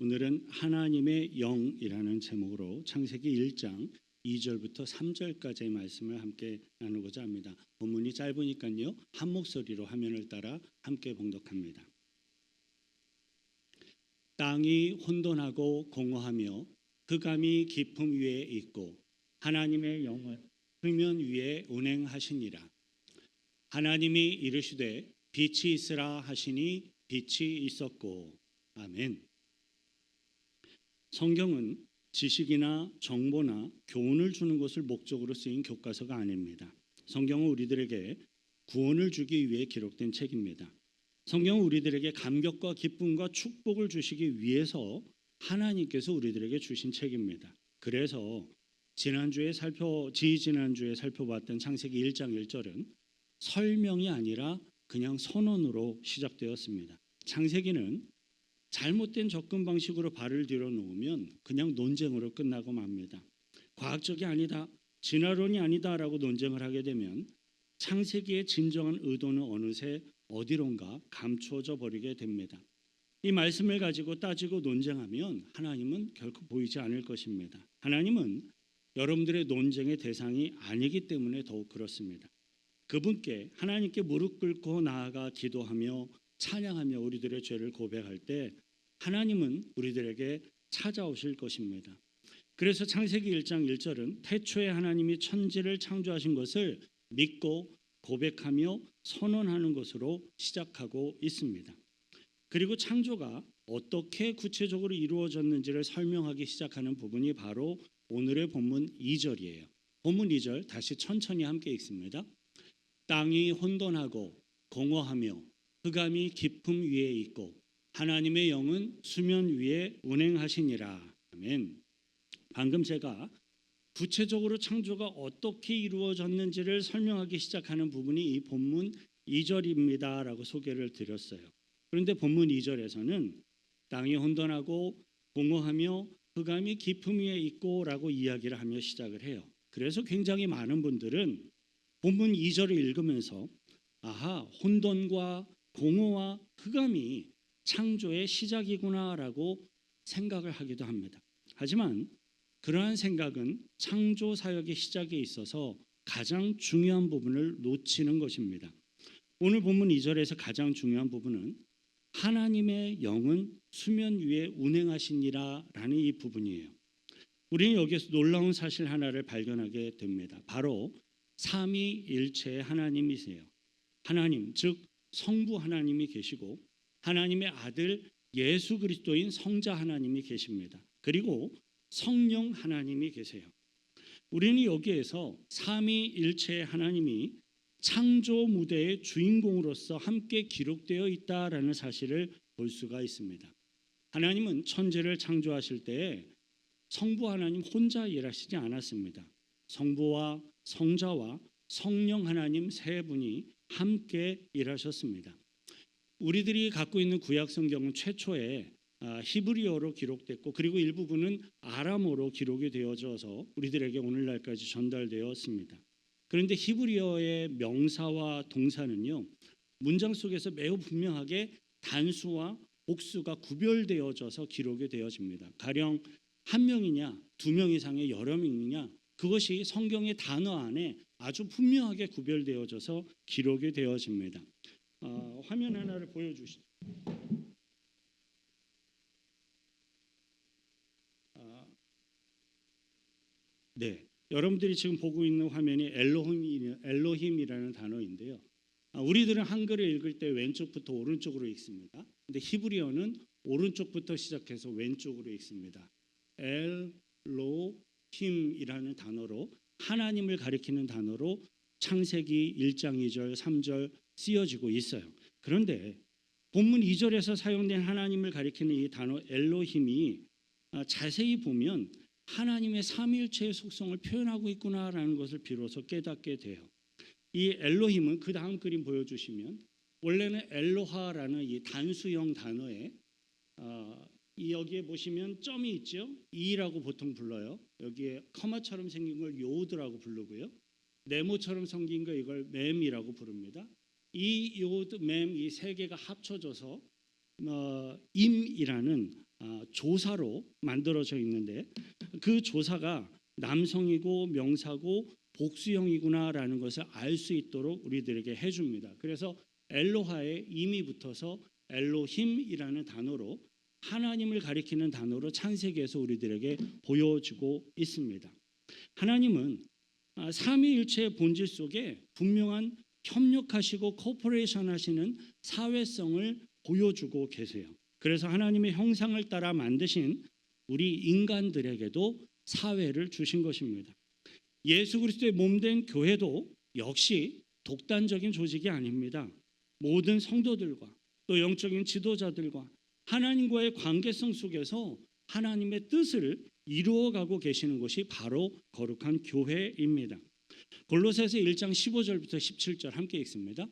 오늘은 하나님의 영이라는 제목으로 창세기 1장 2절부터 3절까지의 말씀을 함께 나누고자 합니다. 본문이 짧으니까요. 한 목소리로 화면을 따라 함께 봉독합니다. 땅이 혼돈하고 공허하며 흑암이 깊음 위에 있고 하나님의 영은 수면 위에 운행하시니라. 하나님이 이르시되 빛이 있으라 하시니 빛이 있었고. 아멘. 성경은 지식이나 정보나 교훈을 주는 것을 목적으로 쓰인 교과서가 아닙니다. 성경은 우리들에게 구원을 주기 위해 기록된 책입니다. 성경은 우리들에게 감격과 기쁨과 축복을 주시기 위해서 하나님께서 우리들에게 주신 책입니다. 그래서 지난주에 살펴봤던 창세기 1장 1절은 설명이 아니라 그냥 선언으로 시작되었습니다. 창세기는 잘못된 접근 방식으로 발을 들여 놓으면 그냥 논쟁으로 끝나고 맙니다. 과학적이 아니다, 진화론이 아니다라고 논쟁을 하게 되면 창세기의 진정한 의도는 어느새 어디론가 감추어져 버리게 됩니다. 이 말씀을 가지고 따지고 논쟁하면 하나님은 결코 보이지 않을 것입니다. 하나님은 여러분들의 논쟁의 대상이 아니기 때문에 더욱 그렇습니다. 그분께 하나님께 무릎 꿇고 나아가 기도하며 찬양하며 우리들의 죄를 고백할 때 하나님은 우리들에게 찾아오실 것입니다. 그래서 창세기 1장 1절은 태초에 하나님이 천지를 창조하신 것을 믿고 고백하며 선언하는 것으로 시작하고 있습니다. 그리고 창조가 어떻게 구체적으로 이루어졌는지를 설명하기 시작하는 부분이 바로 오늘의 본문 2절이에요. 본문 2절 다시 천천히 함께 읽습니다. 땅이 혼돈하고 공허하며 흑암이 깊음 위에 있고 하나님의 영은 수면 위에 운행하시니라. 아멘. 방금 제가 구체적으로 창조가 어떻게 이루어졌는지를 설명하기 시작하는 부분이 이 본문 2절입니다 라고 소개를 드렸어요. 그런데 본문 2절에서는 땅이 혼돈하고 공허하며 흑암이 깊음 위에 있고 라고 이야기를 하며 시작을 해요. 그래서 굉장히 많은 분들은 본문 2절을 읽으면서 아하, 혼돈과 공허와 흑암이 창조의 시작이구나라고 생각을 하기도 합니다. 하지만 그러한 생각은 창조 사역의 시작에 있어서 가장 중요한 부분을 놓치는 것입니다. 오늘 본문 2절에서 가장 중요한 부분은 하나님의 영은 수면 위에 운행하시니라 라는 이 부분이에요. 우리는 여기에서 놀라운 사실 하나를 발견하게 됩니다. 바로 삼위일체의 하나님이세요. 하나님, 즉 성부 하나님이 계시고 하나님의 아들 예수 그리스도인 성자 하나님이 계십니다. 그리고 성령 하나님이 계세요. 우리는 여기에서 삼위일체의 하나님이 창조 무대의 주인공으로서 함께 기록되어 있다라는 사실을 볼 수가 있습니다. 하나님은 천지를 창조하실 때에 성부 하나님 혼자 일하시지 않았습니다. 성부와 성자와 성령 하나님 세 분이 함께 일하셨습니다. 우리들이 갖고 있는 구약 성경은 최초에 히브리어로 기록됐고 그리고 일부분은 아람어로 기록이 되어져서 우리들에게 오늘날까지 전달되었습니다. 그런데 히브리어의 명사와 동사는요, 문장 속에서 매우 분명하게 단수와 복수가 구별되어져서 기록이 되어집니다. 가령 한 명이냐, 두 명 이상의 여러 명이냐, 그것이 성경의 단어 안에 아주 분명하게 구별되어져서 기록이 되어집니다. 화면 하나를 보여주시죠. 네, 여러분들이 지금 보고 있는 화면이 엘로힘이라는 단어인데요. 우리들은 한글을 읽을 때 왼쪽부터 오른쪽으로 읽습니다. 근데 히브리어는 오른쪽부터 시작해서 왼쪽으로 읽습니다. 엘로힘이라는 단어로 하나님을 가리키는 단어로 창세기 1장 2절 3절 쓰여지고 있어요. 그런데 본문 2절에서 사용된 하나님을 가리키는 이 단어 엘로힘이 자세히 보면 하나님의 삼위일체의 속성을 표현하고 있구나라는 것을 비로소 깨닫게 돼요. 이 엘로힘은 그 다음 그림 보여주시면 원래는 엘로하라는 이 단수형 단어에 여기에 보시면 점이 있죠. 이라고 보통 불러요. 여기에 커마처럼 생긴 걸 요드라고 부르고요. 네모처럼 생긴 거 이걸 맴이라고 부릅니다. 이 요드, 맴 이 세 개가 합쳐져서 임이라는 조사로 만들어져 있는데 그 조사가 남성이고 명사고 복수형이구나라는 것을 알 수 있도록 우리들에게 해줍니다. 그래서 엘로하에 이미 붙어서 엘로힘이라는 단어로 하나님을 가리키는 단어로 창세기에서 우리들에게 보여주고 있습니다. 하나님은 삼위일체의 본질 속에 분명한 협력하시고 코퍼레이션 하시는 사회성을 보여주고 계세요. 그래서 하나님의 형상을 따라 만드신 우리 인간들에게도 사회를 주신 것입니다. 예수 그리스도의 몸된 교회도 역시 독단적인 조직이 아닙니다. 모든 성도들과 또 영적인 지도자들과 하나님과의 관계성 속에서 하나님의 뜻을 이루어가고 계시는 것이 바로 거룩한 교회입니다. 골로새서 1장 15절부터 17절 함께 읽습니다.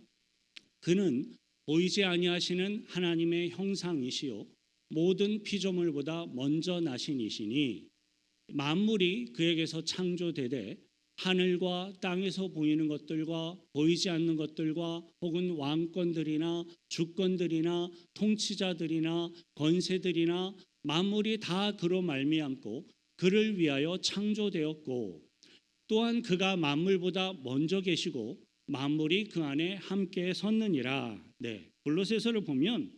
그는 보이지 아니하시는 하나님의 형상이시요 모든 피조물보다 먼저 나신 이시니 만물이 그에게서 창조되되 하늘과 땅에서 보이는 것들과 보이지 않는 것들과 혹은 왕권들이나 주권들이나 통치자들이나 권세들이나 만물이 다 그로 말미암고 그를 위하여 창조되었고 또한 그가 만물보다 먼저 계시고 만물이 그 안에 함께 섰느니라. 네, 골로새서를 보면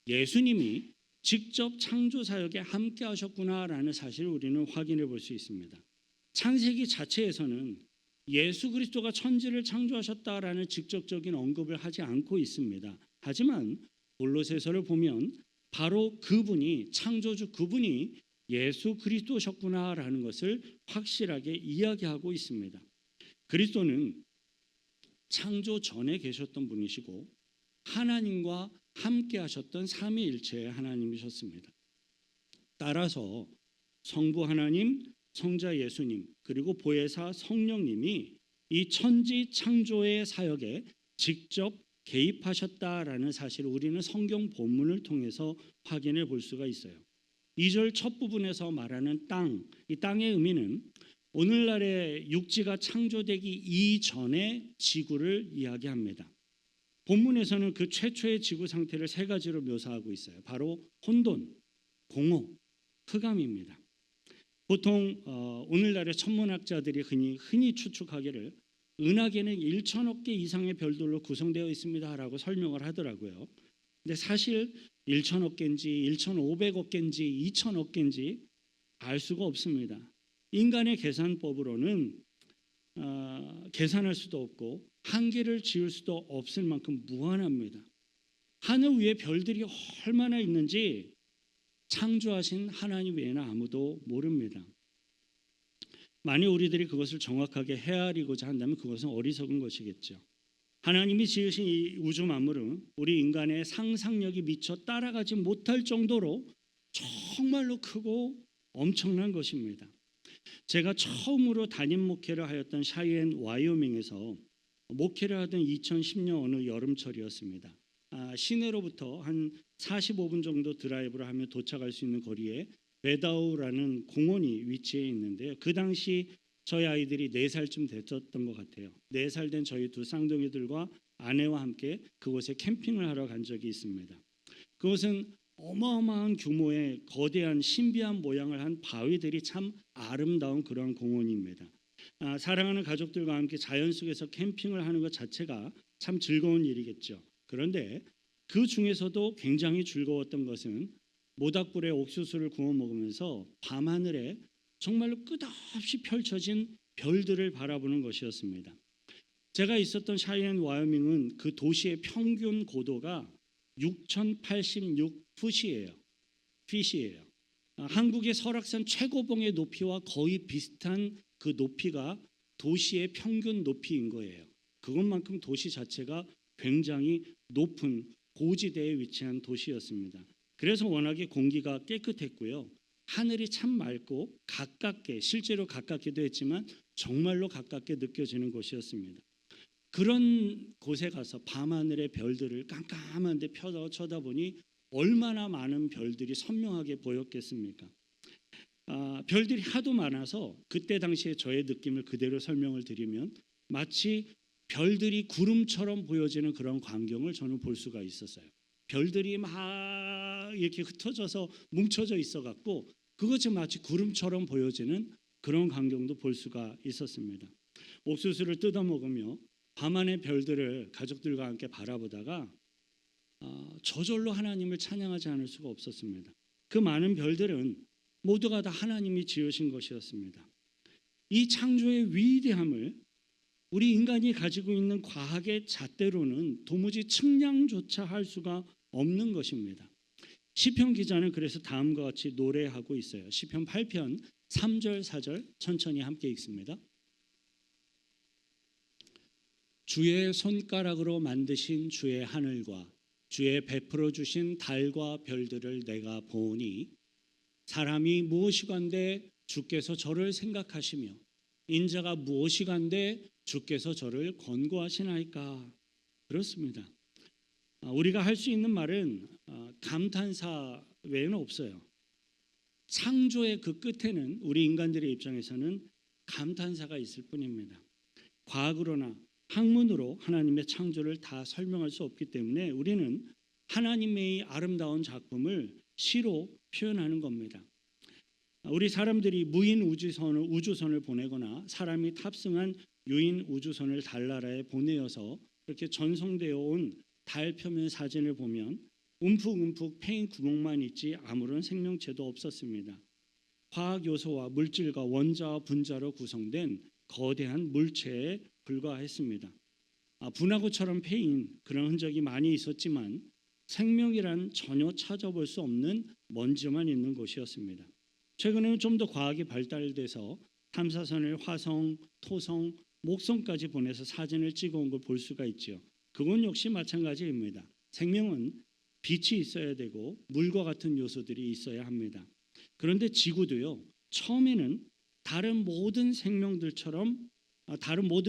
예수님이 직접 창조 사역에 함께 하셨구나라는 사실을 우리는 확인해 볼 수 있습니다. 창세기 자체에서는 예수 그리스도가 천지를 창조하셨다라는 직접적인 언급을 하지 않고 있습니다. 하지만 골로새서를 보면 바로 그분이 창조주 그분이 예수 그리스도셨구나라는 것을 확실하게 이야기하고 있습니다. 그리스도는 창조 전에 계셨던 분이시고 하나님과 함께 하셨던 삼위일체의 하나님이셨습니다. 따라서 성부 하나님, 성자 예수님, 그리고 보혜사 성령님이 이 천지 창조의 사역에 직접 개입하셨다라는 사실을 우리는 성경 본문을 통해서 확인해 볼 수가 있어요. 2절 첫 부분에서 말하는 땅, 이 땅의 의미는 오늘날의 육지가 창조되기 이전의 지구를 이야기합니다. 본문에서는 그 최초의 지구 상태를 세 가지로 묘사하고 있어요. 바로 혼돈, 공허, 흑암입니다. 보통 오늘날의 천문학자들이 흔히 추측하기를 은하계는 1천억 개 이상의 별들로 구성되어 있습니다라고 설명을 하더라고요. 근데 사실 1천억 개인지 1,500억 개인지 2천억 개인지 알 수가 없습니다. 인간의 계산법으로는 계산할 수도 없고 한계를 지을 수도 없을 만큼 무한합니다. 하늘 위에 별들이 얼마나 있는지 창조하신 하나님 외에는 아무도 모릅니다. 만약 우리들이 그것을 정확하게 헤아리고자 한다면 그것은 어리석은 것이겠죠. 하나님이 지으신 이 우주 만물은 우리 인간의 상상력이 미처 따라가지 못할 정도로 정말로 크고 엄청난 것입니다. 제가 처음으로 담임 목회를 하였던 샤이엔 와이오밍에서 목회를 하던 2010년 어느 여름철이었습니다. 시내로부터 한 45분 정도 드라이브를 하면 도착할 수 있는 거리에 베다우라는 공원이 위치해 있는데요. 그 당시 저희 아이들이 4살쯤 됐었던 것 같아요. 4살 된 저희 두 쌍둥이들과 아내와 함께 그곳에 캠핑을 하러 간 적이 있습니다. 그곳은 어마어마한 규모의 거대한 신비한 모양을 한 바위들이 참 아름다운 그러한 공원입니다. 사랑하는 가족들과 함께 자연 속에서 캠핑을 하는 것 자체가 참 즐거운 일이겠죠. 그런데 그 중에서도 굉장히 즐거웠던 것은 모닥불에 옥수수를 구워 먹으면서 밤하늘에 정말로 끝없이 펼쳐진 별들을 바라보는 것이었습니다. 제가 있었던 샤이엔 와이오밍은 그 도시의 평균 고도가 6,086풋이에요. 한국의 설악산 최고봉의 높이와 거의 비슷한 그 높이가 도시의 평균 높이인 거예요. 그것만큼 도시 자체가 굉장히 높은 고지대에 위치한 도시였습니다. 그래서 워낙에 공기가 깨끗했고요. 하늘이 참 맑고 가깝게, 실제로 가깝기도 했지만 정말로 가깝게 느껴지는 곳이었습니다. 그런 곳에 가서 밤하늘의 별들을 깜깜한데 펴서 쳐다보니 얼마나 많은 별들이 선명하게 보였겠습니까? 별들이 하도 많아서 그때 당시에 저의 느낌을 그대로 설명을 드리면 마치 별들이 구름처럼 보여지는 그런 광경을 저는 볼 수가 있었어요. 별들이 막 이렇게 흩어져서 뭉쳐져 있어 갖고 그것이 마치 구름처럼 보여지는 그런 광경도 볼 수가 있었습니다. 옥수수를 뜯어 먹으며 밤하늘 별들을 가족들과 함께 바라보다가 저절로 하나님을 찬양하지 않을 수가 없었습니다. 그 많은 별들은 모두가 다 하나님이 지으신 것이었습니다. 이 창조의 위대함을 우리 인간이 가지고 있는 과학의 잣대로는 도무지 측량조차 할 수가 없는 것입니다. 시편 기자는 그래서 다음과 같이 노래하고 있어요. 시편 8편 3절 4절 천천히 함께 읽습니다. 주의 손가락으로 만드신 주의 하늘과 주의 베풀어 주신 달과 별들을 내가 보니 사람이 무엇이간데 주께서 저를 생각하시며 인자가 무엇이간데 주께서 저를 권고하시나이까. 그렇습니다. 우리가 할 수 있는 말은 감탄사 외에는 없어요. 창조의 그 끝에는 우리 인간들의 입장에서는 감탄사가 있을 뿐입니다. 과학으로나 학문으로 하나님의 창조를 다 설명할 수 없기 때문에 우리는 하나님의 아름다운 작품을 시로 표현하는 겁니다. 우리 사람들이 무인 우주선을 보내거나 사람이 탑승한 유인 우주선을 달나라에 보내어서 이렇게 전송되어 온 달 표면 사진을 보면 움푹움푹 패인 구멍만 있지 아무런 생명체도 없었습니다. 화학 요소와 물질과 원자와 분자로 구성된 거대한 물체에 불과했습니다. 분화구처럼 패인 그런 흔적이 많이 있었지만 생명이란 전혀 찾아볼 수 없는 먼지만 있는 곳이었습니다. 최근에는 좀 더 과학이 발달돼서 탐사선을 화성, 토성, 목성까지 보내서 사진을 찍어온 걸 볼 수가 있죠. 그건 역시 마찬가지입니다. 생명은 빛이 있어야 되고 물과 같은 요소들이 있어야 합니다. 그런데 지구도요. 처음에는 다른 모든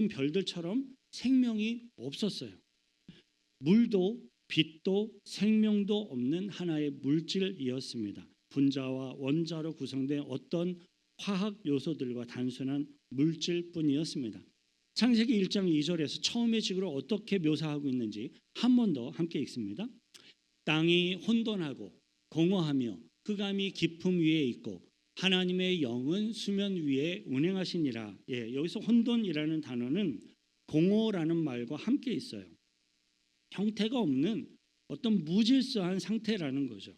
별들처럼 생명이 없었어요. 물도 빛도 생명도 없는 하나의 물질이었습니다. 분자와 원자로 구성된 어떤 화학 요소들과 단순한 물질뿐이었습니다. 창세기 1장 2절에서 처음의 지구를 어떻게 묘사하고 있는지 한 번 더 함께 읽습니다. 땅이 혼돈하고 공허하며 흑암이 깊음 위에 있고 하나님의 영은 수면 위에 운행하시니라. 여기서 혼돈이라는 단어는 공허라는 말과 함께 있어요. 형태가 없는 어떤 무질서한 상태라는 거죠.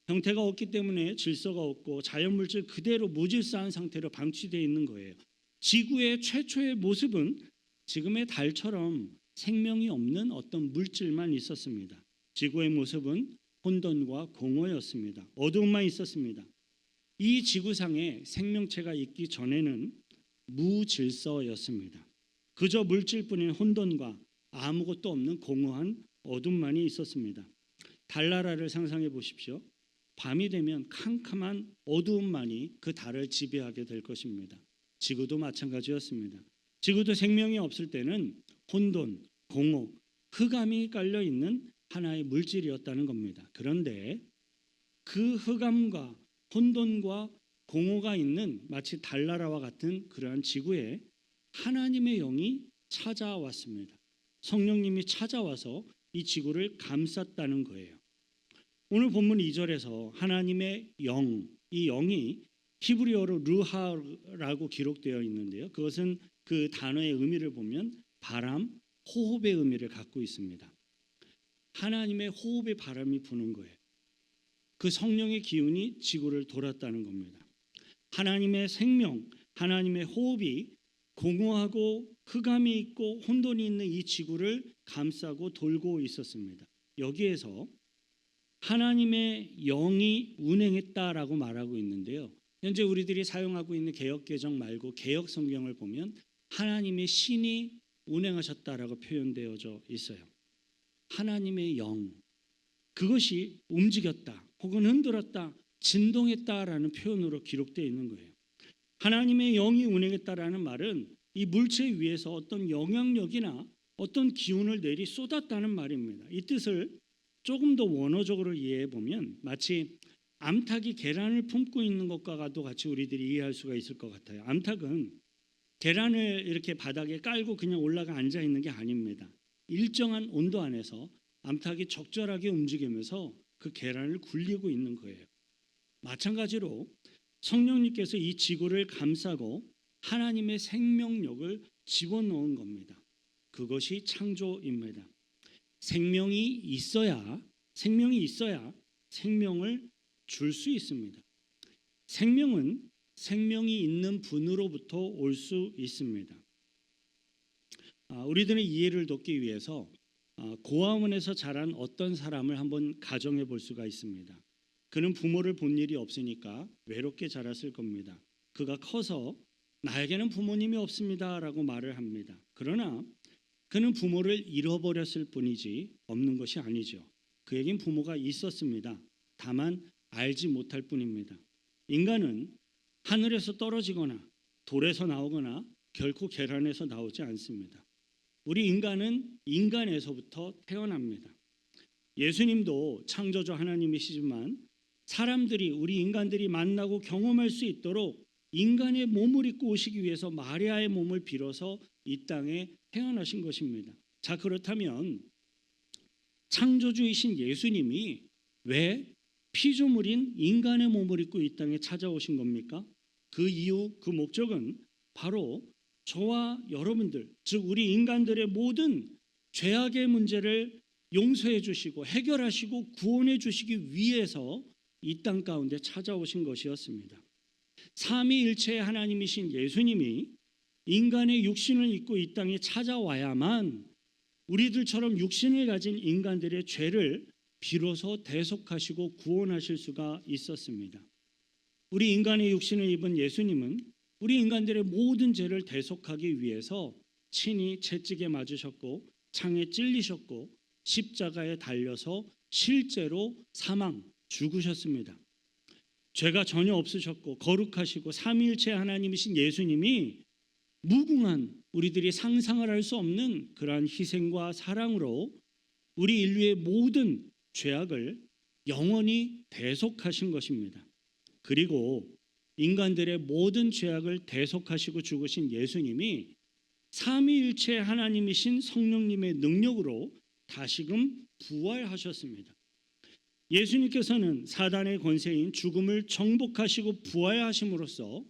형태가 없기 때문에 질서가 없고 자연물질 그대로 무질서한 상태로 방치되어 있는 거예요. 지구의 최초의 모습은 지금의 달처럼 생명이 없는 어떤 물질만 있었습니다. 지구의 모습은 혼돈과 공허였습니다. 어두움만 있었습니다. 이 지구상에 생명체가 있기 전에는 무질서였습니다. 그저 물질뿐인 혼돈과 아무것도 없는 공허한 어둠만이 있었습니다. 달나라를 상상해 보십시오. 밤이 되면 캄캄한 어두움만이 그 달을 지배하게 될 것입니다. 지구도 마찬가지였습니다. 지구도 생명이 없을 때는 혼돈, 공허, 흑암이 깔려 있는 하나의 물질이었다는 겁니다. 그런데 그 흑암과 혼돈과 공허가 있는 마치 달나라와 같은 그러한 지구에 하나님의 영이 찾아왔습니다. 성령님이 찾아와서 이 지구를 감쌌다는 거예요. 오늘 본문 2절에서 하나님의 영, 이 영이 히브리어로 르하라고 기록되어 있는데요. 그것은 그 단어의 의미를 보면 바람, 호흡의 의미를 갖고 있습니다. 하나님의 호흡의 바람이 부는 거예요. 그 성령의 기운이 지구를 돌았다는 겁니다. 하나님의 생명, 하나님의 호흡이 공허하고 흑암이 있고 혼돈이 있는 이 지구를 감싸고 돌고 있었습니다. 여기에서 하나님의 영이 운행했다라고 말하고 있는데요. 현재 우리들이 사용하고 있는 개역개정 말고 개역 성경을 보면 하나님의 신이 운행하셨다라고 표현되어져 있어요. 하나님의 영, 그것이 움직였다 혹은 흔들었다, 진동했다라는 표현으로 기록되어 있는 거예요. 하나님의 영이 운행했다라는 말은 이 물체 위에서 어떤 영향력이나 어떤 기운을 내리 쏟았다는 말입니다. 이 뜻을 조금 더 원어적으로 이해해 보면 마치 암탉이 계란을 품고 있는 것과도 같이 우리들이 이해할 수가 있을 것 같아요. 암탉은 계란을 이렇게 바닥에 깔고 그냥 올라가 앉아 있는 게 아닙니다. 일정한 온도 안에서 암탉이 적절하게 움직이면서 그 계란을 굴리고 있는 거예요. 마찬가지로 성령님께서 이 지구를 감싸고 하나님의 생명력을 집어넣은 겁니다. 그것이 창조입니다. 생명이 있어야 생명을 줄 수 있습니다. 생명은 생명이 있는 분으로부터 올 수 있습니다. 우리들의 이해를 돕기 위해서 고아원에서 자란 어떤 사람을 한번 가정해 볼 수가 있습니다. 그는 부모를 본 일이 없으니까 외롭게 자랐을 겁니다. 그가 커서 나에게는 부모님이 없습니다라고 말을 합니다. 그러나 그는 부모를 잃어버렸을 뿐이지 없는 것이 아니죠. 그에겐 부모가 있었습니다. 다만 알지 못할 뿐입니다. 인간은 하늘에서 떨어지거나 돌에서 나오거나 결코 계란에서 나오지 않습니다. 우리 인간은 인간에서부터 태어납니다. 예수님도 창조주 하나님이시지만 사람들이 우리 인간들이 만나고 경험할 수 있도록 인간의 몸을 입고 오시기 위해서 마리아의 몸을 빌어서 이 땅에 태어나신 것입니다. 자, 그렇다면 창조주이신 예수님이 왜 피조물인 인간의 몸을 입고 이 땅에 찾아오신 겁니까? 그 이유, 그 목적은 바로 저와 여러분들, 즉 우리 인간들의 모든 죄악의 문제를 용서해 주시고 해결하시고 구원해 주시기 위해서 이 땅 가운데 찾아오신 것이었습니다. 삼위일체의 하나님이신 예수님이 인간의 육신을 입고 이 땅에 찾아와야만 우리들처럼 육신을 가진 인간들의 죄를 비로소 대속하시고 구원하실 수가 있었습니다. 우리 인간의 육신을 입은 예수님은 우리 인간들의 모든 죄를 대속하기 위해서 친히 채찍에 맞으셨고 창에 찔리셨고 십자가에 달려서 실제로 죽으셨습니다. 죄가 전혀 없으셨고 거룩하시고 삼위일체 하나님이신 예수님이 무궁한 우리들이 상상을 할 수 없는 그러한 희생과 사랑으로 우리 인류의 모든 죄악을 영원히 대속하신 것입니다. 그리고 인간들의 모든 죄악을 대속하시고 죽으신 예수님이 삼위일체 하나님이신 성령님의 능력으로 다시금 부활하셨습니다. 예수님께서는 사단의 권세인 죽음을 정복하시고 부활하심으로써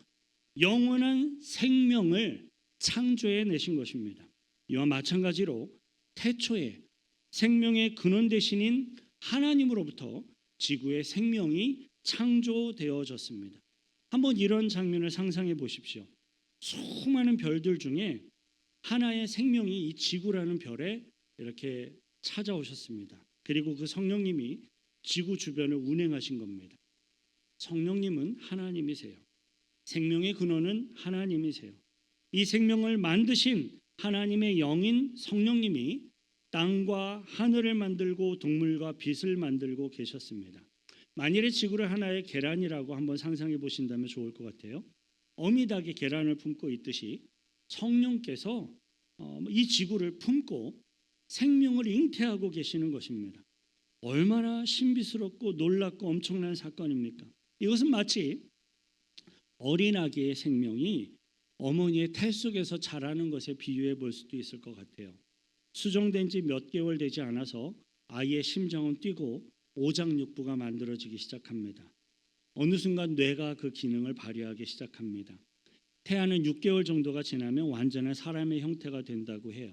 영원한 생명을 창조해 내신 것입니다. 이와 마찬가지로 태초에 생명의 근원 되시는 하나님으로부터 지구의 생명이 창조되어졌습니다. 한번 이런 장면을 상상해 보십시오. 수많은 별들 중에 하나의 생명이 이 지구라는 별에 이렇게 찾아오셨습니다. 그리고 그 성령님이 지구 주변을 운행하신 겁니다. 성령님은 하나님이세요. 생명의 근원은 하나님이세요. 이 생명을 만드신 하나님의 영인 성령님이 땅과 하늘을 만들고 동물과 빛을 만들고 계셨습니다. 만일의 지구를 하나의 계란이라고 한번 상상해 보신다면 좋을 것 같아요. 어미닭이 계란을 품고 있듯이 성령께서 이 지구를 품고 생명을 잉태하고 계시는 것입니다. 얼마나 신비스럽고 놀랍고 엄청난 사건입니까? 이것은 마치 어린아기의 생명이 어머니의 태 속에서 자라는 것에 비유해 볼 수도 있을 것 같아요. 수정된 지 몇 개월 되지 않아서 아이의 심장은 뛰고 오장육부가 만들어지기 시작합니다. 어느 순간 뇌가 그 기능을 발휘하기 시작합니다. 태아는 6개월 정도가 지나면 완전한 사람의 형태가 된다고 해요.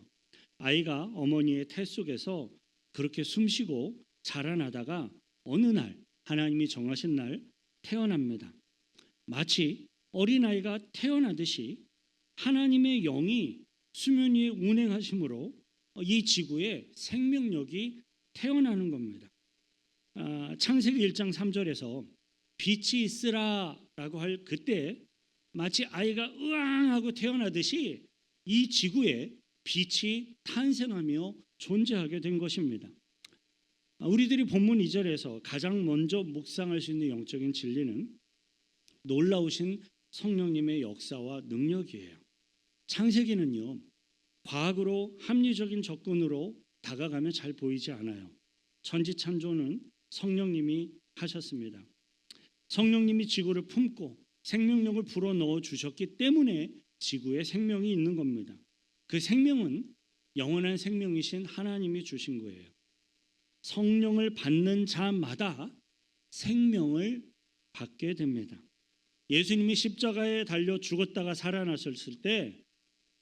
아이가 어머니의 태 속에서 그렇게 숨쉬고 자라나다가 어느 날 하나님이 정하신 날 태어납니다. 마치 어린아이가 태어나듯이 하나님의 영이 수면 위에 운행하심으로 이 지구에 생명력이 태어나는 겁니다. 창세기 1장 3절에서 빛이 있으라라고 할 그때 마치 아이가 으앙하고 태어나듯이 이 지구에 빛이 탄생하며 존재하게 된 것입니다. 우리들이 본문 2절에서 가장 먼저 묵상할 수 있는 영적인 진리는 놀라우신 성령님의 역사와 능력이에요. 창세기는요, 과학으로 합리적인 접근으로 다가가면 잘 보이지 않아요. 천지창조는 성령님이 하셨습니다. 성령님이 지구를 품고 생명력을 불어넣어 주셨기 때문에 지구에 생명이 있는 겁니다. 그 생명은 영원한 생명이신 하나님이 주신 거예요. 성령을 받는 자마다 생명을 받게 됩니다. 예수님이 십자가에 달려 죽었다가 살아나셨을 때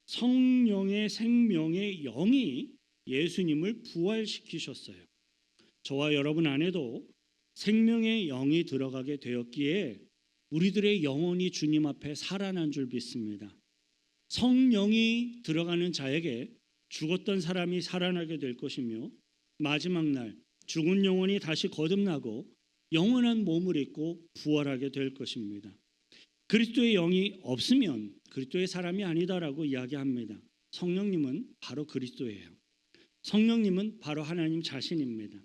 성령의 생명의 영이 예수님을 부활시키셨어요. 저와 여러분 안에도 생명의 영이 들어가게 되었기에 우리들의 영혼이 주님 앞에 살아난 줄 믿습니다. 성령이 들어가는 자에게 죽었던 사람이 살아나게 될 것이며 마지막 날 죽은 영혼이 다시 거듭나고 영원한 몸을 입고 부활하게 될 것입니다. 그리스도의 영이 없으면 그리스도의 사람이 아니다라고 이야기합니다. 성령님은 바로 그리스도예요. 성령님은 바로 하나님 자신입니다.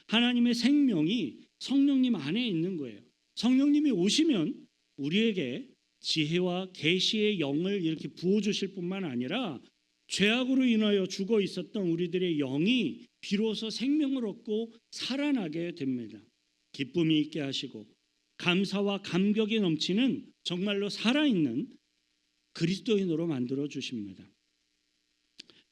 하나님의 생명이 성령님 안에 있는 거예요. 성령님이 오시면 우리에게 지혜와 계시의 영을 이렇게 부어주실 뿐만 아니라 죄악으로 인하여 죽어 있었던 우리들의 영이 비로소 생명을 얻고 살아나게 됩니다. 기쁨이 있게 하시고 감사와 감격이 넘치는 정말로 살아있는 그리스도인으로 만들어 주십니다.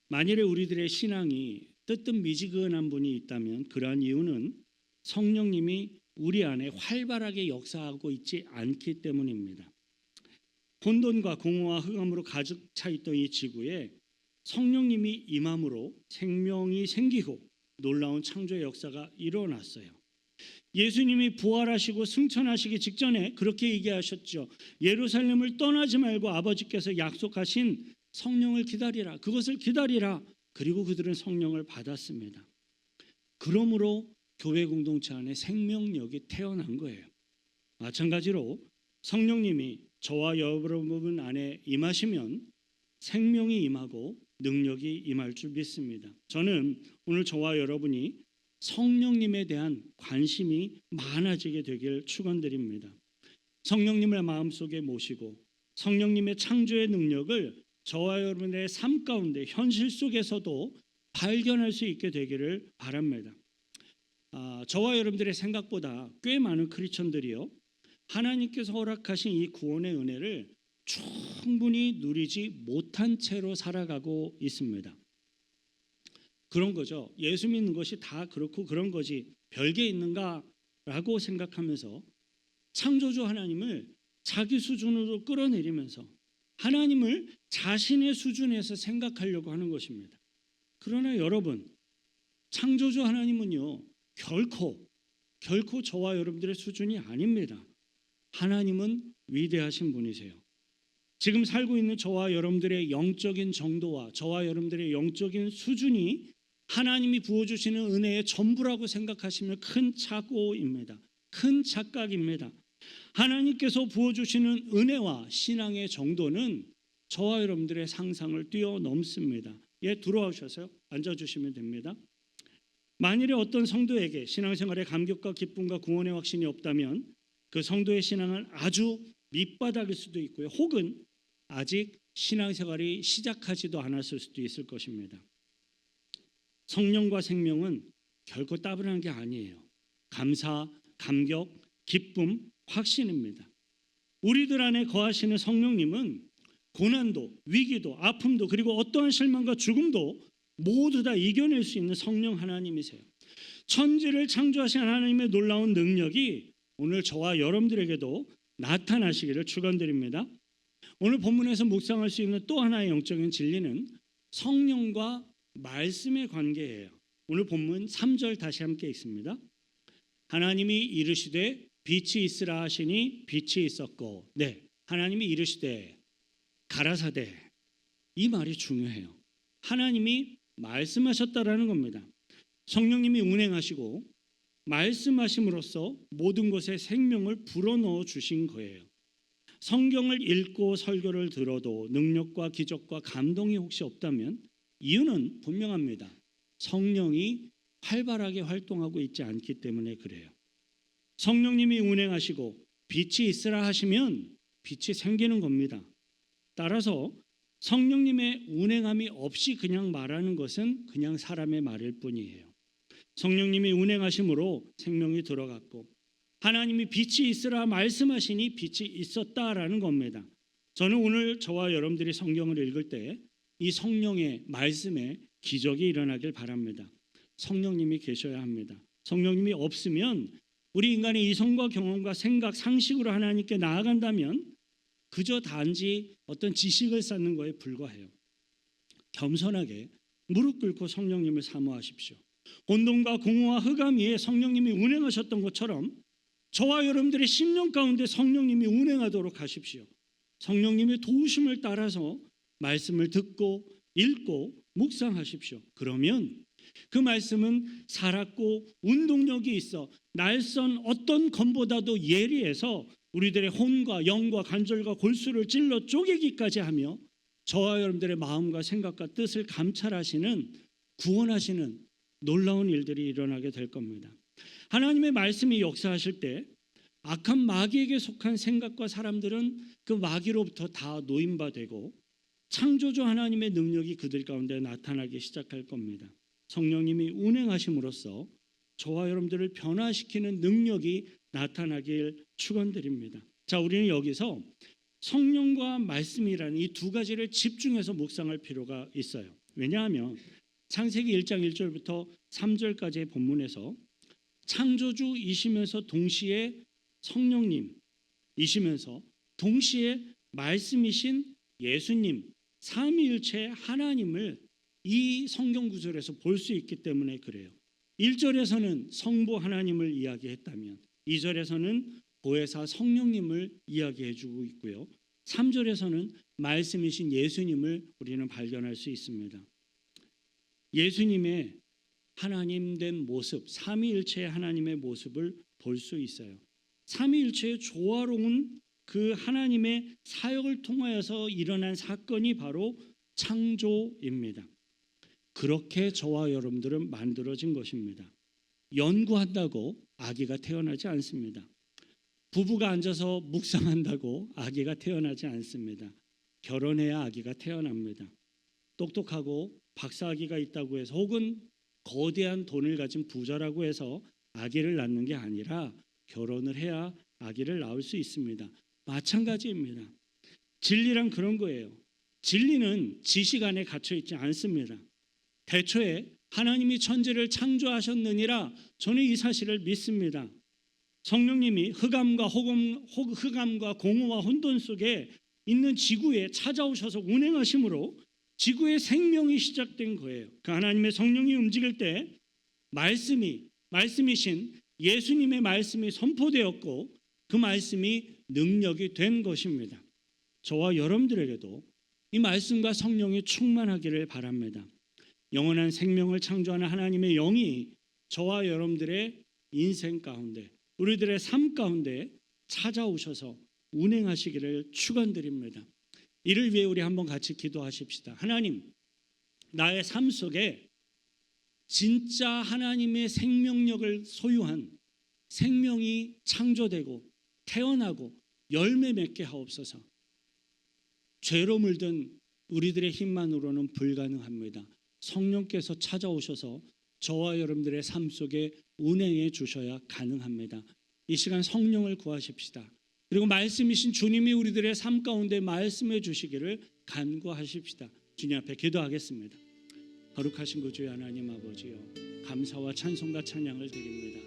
만일에 우리들의 신앙이 뜨뜻미지근한 분이 있다면 그러한 이유는 성령님이 우리 안에 활발하게 역사하고 있지 않기 때문입니다. 혼돈과 공허와 흑암으로 가득 차 있던 이 지구에 성령님이 임함으로 생명이 생기고 놀라운 창조의 역사가 일어났어요. 예수님이 부활하시고 승천하시기 직전에 그렇게 얘기하셨죠. 예루살렘을 떠나지 말고 아버지께서 약속하신 성령을 기다리라. 그것을 기다리라. 그리고 그들은 성령을 받았습니다. 그러므로 교회 공동체 안에 생명력이 태어난 거예요. 마찬가지로 성령님이 저와 여러분 안에 임하시면 생명이 임하고 능력이 임할 줄 믿습니다. 저는 오늘 저와 여러분이 성령님에 대한 관심이 많아지게 되길 축원드립니다. 성령님을 마음속에 모시고 성령님의 창조의 능력을 저와 여러분의 삶 가운데 현실 속에서도 발견할 수 있게 되기를 바랍니다. 저와 여러분들의 생각보다 꽤 많은 크리스천들이요, 하나님께서 허락하신 이 구원의 은혜를 충분히 누리지 못한 채로 살아가고 있습니다. 그런 거죠. 예수 믿는 것이 다 그렇고 그런 거지 별게 있는가라고 생각하면서 창조주 하나님을 자기 수준으로 끌어내리면서 하나님을 자신의 수준에서 생각하려고 하는 것입니다. 그러나 여러분, 창조주 하나님은요 결코 저와 여러분들의 수준이 아닙니다. 하나님은 위대하신 분이세요. 지금 살고 있는 저와 여러분들의 영적인 정도와 저와 여러분들의 영적인 수준이 하나님이 부어주시는 은혜의 전부라고 생각하시면 큰 착오입니다. 큰 착각입니다. 하나님께서 부어주시는 은혜와 신앙의 정도는 저와 여러분들의 상상을 뛰어넘습니다. 들어오셔서 앉아주시면 됩니다. 만일에 어떤 성도에게 신앙생활의 감격과 기쁨과 구원의 확신이 없다면 그 성도의 신앙은 아주 밑바닥일 수도 있고요. 혹은 아직 신앙생활이 시작하지도 않았을 수도 있을 것입니다. 성령과 생명은 결코 따분한 게 아니에요. 감사, 감격, 기쁨, 확신입니다. 우리들 안에 거하시는 성령님은 고난도, 위기도, 아픔도 그리고 어떠한 실망과 죽음도 모두 다 이겨낼 수 있는 성령 하나님이세요. 천지를 창조하신 하나님의 놀라운 능력이 오늘 저와 여러분들에게도 나타나시기를 축원드립니다. 오늘 본문에서 묵상할 수 있는 또 하나의 영적인 진리는 성령과 말씀의 관계예요. 오늘 본문 3절 다시 함께 읽습니다. 하나님이 이르시되 빛이 있으라 하시니 빛이 있었고, 하나님이 이르시되 가라사대, 이 말이 중요해요. 하나님이 말씀하셨다라는 겁니다. 성령님이 운행하시고 말씀하심으로써 모든 것에 생명을 불어넣어 주신 거예요. 성경을 읽고 설교를 들어도 능력과 기적과 감동이 혹시 없다면 이유는 분명합니다. 성령이 활발하게 활동하고 있지 않기 때문에 그래요. 성령님이 운행하시고 빛이 있으라 하시면 빛이 생기는 겁니다. 따라서 성령님의 운행함이 없이 그냥 말하는 것은 그냥 사람의 말일 뿐이에요. 성령님이 운행하심으로 생명이 들어갔고 하나님이 빛이 있으라 말씀하시니 빛이 있었다라는 겁니다. 저는 오늘 저와 여러분들이 성경을 읽을 때 이 성령의 말씀에 기적이 일어나길 바랍니다. 성령님이 계셔야 합니다. 성령님이 없으면 우리 인간의 이성과 경험과 생각, 상식으로 하나님께 나아간다면 그저 단지 어떤 지식을 쌓는 거에 불과해요. 겸손하게 무릎 꿇고 성령님을 사모하십시오. 혼돈과 공허와 흑암 위에 성령님이 운행하셨던 것처럼 저와 여러분들의 심령 가운데 성령님이 운행하도록 하십시오. 성령님의 도우심을 따라서 말씀을 듣고 읽고 묵상하십시오. 그러면 그 말씀은 살았고 운동력이 있어 날선 어떤 검보다도 예리해서 우리들의 혼과 영과 관절과 골수를 찔러 쪼개기까지 하며 저와 여러분들의 마음과 생각과 뜻을 감찰하시는, 구원하시는 놀라운 일들이 일어나게 될 겁니다. 하나님의 말씀이 역사하실 때 악한 마귀에게 속한 생각과 사람들은 그 마귀로부터 다 노임받되고 창조주 하나님의 능력이 그들 가운데 나타나기 시작할 겁니다. 성령님이 운행하심으로써 저와 여러분들을 변화시키는 능력이 나타나길 축원드립니다. 자, 우리는 여기서 성령과 말씀이라는 이 두 가지를 집중해서 묵상할 필요가 있어요. 왜냐하면 창세기 1장 1절부터 3절까지의 본문에서 창조주이시면서 동시에 성령님이시면서 동시에 말씀이신 예수님, 삼위일체 하나님을 이 성경 구절에서 볼 수 있기 때문에 그래요. 1절에서는 성부 하나님을 이야기했다면 2절에서는 보혜사 성령님을 이야기해 주고 있고요. 3절에서는 말씀이신 예수님을 우리는 발견할 수 있습니다. 예수님의 하나님 된 모습, 삼위일체의 하나님의 모습을 볼 수 있어요. 삼위일체의 조화로운 그 하나님의 사역을 통하여서 일어난 사건이 바로 창조입니다. 그렇게 저와 여러분들은 만들어진 것입니다. 연구한다고 아기가 태어나지 않습니다. 부부가 앉아서 묵상한다고 아기가 태어나지 않습니다. 결혼해야 아기가 태어납니다. 똑똑하고 박사아기가 있다고 해서 혹은 거대한 돈을 가진 부자라고 해서 아기를 낳는 게 아니라 결혼을 해야 아기를 낳을 수 있습니다. 마찬가지입니다. 진리란 그런 거예요. 진리는 지식 안에 갇혀 있지 않습니다. 대초에 하나님이 천지를 창조하셨느니라 저는 이 사실을 믿습니다. 성령님이 흑암과 공허와 혼돈 속에 있는 지구에 찾아오셔서 운행하심으로 지구의 생명이 시작된 거예요. 그 하나님의 성령이 움직일 때 말씀이신 예수님의 말씀이 선포되었고 그 말씀이 능력이 된 것입니다. 저와 여러분들에게도 이 말씀과 성령이 충만하기를 바랍니다. 영원한 생명을 창조하는 하나님의 영이 저와 여러분들의 인생 가운데 우리들의 삶 가운데 찾아오셔서 운행하시기를 축원드립니다. 이를 위해 우리 한번 같이 기도하십시다. 하나님, 나의 삶 속에 진짜 하나님의 생명력을 소유한 생명이 창조되고 태어나고 열매 맺게 하옵소서. 죄로 물든 우리들의 힘만으로는 불가능합니다. 성령께서 찾아오셔서 저와 여러분들의 삶 속에 운행해 주셔야 가능합니다. 이 시간 성령을 구하십시다. 그리고 말씀이신 주님이 우리들의 삶 가운데 말씀해 주시기를 간구하십시다. 주님 앞에 기도하겠습니다. 거룩하신 그 주의 하나님 아버지요, 감사와 찬송과 찬양을 드립니다.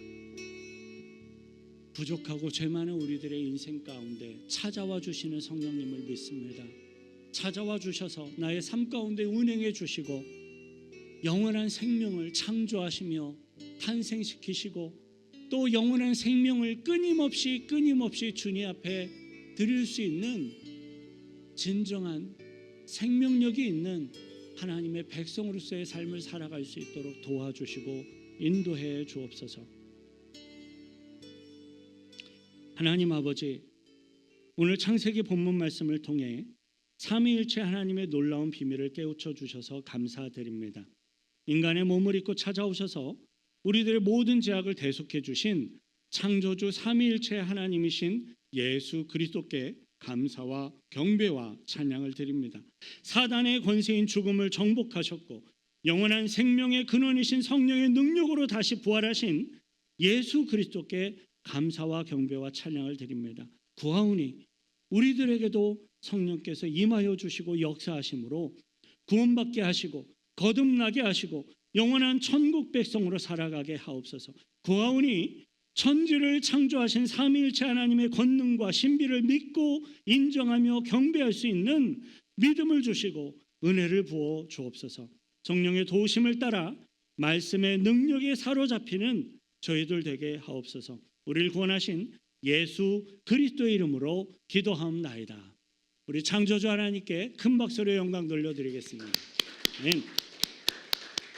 부족하고 죄 많은 우리들의 인생 가운데 찾아와 주시는 성령님을 믿습니다. 찾아와 주셔서 나의 삶 가운데 운행해 주시고 영원한 생명을 창조하시며 탄생시키시고 또 영원한 생명을 끊임없이 주님 앞에 드릴 수 있는 진정한 생명력이 있는 하나님의 백성으로서의 삶을 살아갈 수 있도록 도와주시고 인도해 주옵소서. 하나님 아버지, 오늘 창세기 본문 말씀을 통해 삼위일체 하나님의 놀라운 비밀을 깨우쳐 주셔서 감사드립니다. 인간의 몸을 입고 찾아오셔서 우리들의 모든 죄악을 대속해 주신 창조주 삼위일체 하나님이신 예수 그리스도께 감사와 경배와 찬양을 드립니다. 사단의 권세인 죽음을 정복하셨고 영원한 생명의 근원이신 성령의 능력으로 다시 부활하신 예수 그리스도께 감사와 경배와 찬양을 드립니다. 구하오니 우리들에게도 성령께서 임하여 주시고 역사하심으로 구원받게 하시고 거듭나게 하시고 영원한 천국 백성으로 살아가게 하옵소서. 구하오니 천지를 창조하신 삼위일체 하나님의 권능과 신비를 믿고 인정하며 경배할 수 있는 믿음을 주시고 은혜를 부어 주옵소서. 성령의 도우심을 따라 말씀의 능력에 사로잡히는 저희들 되게 하옵소서. 우리를 구원하신 예수 그리스도의 이름으로 기도하옵나이다. 우리 창조주 하나님께 큰 박수로 영광 돌려드리겠습니다. 아멘.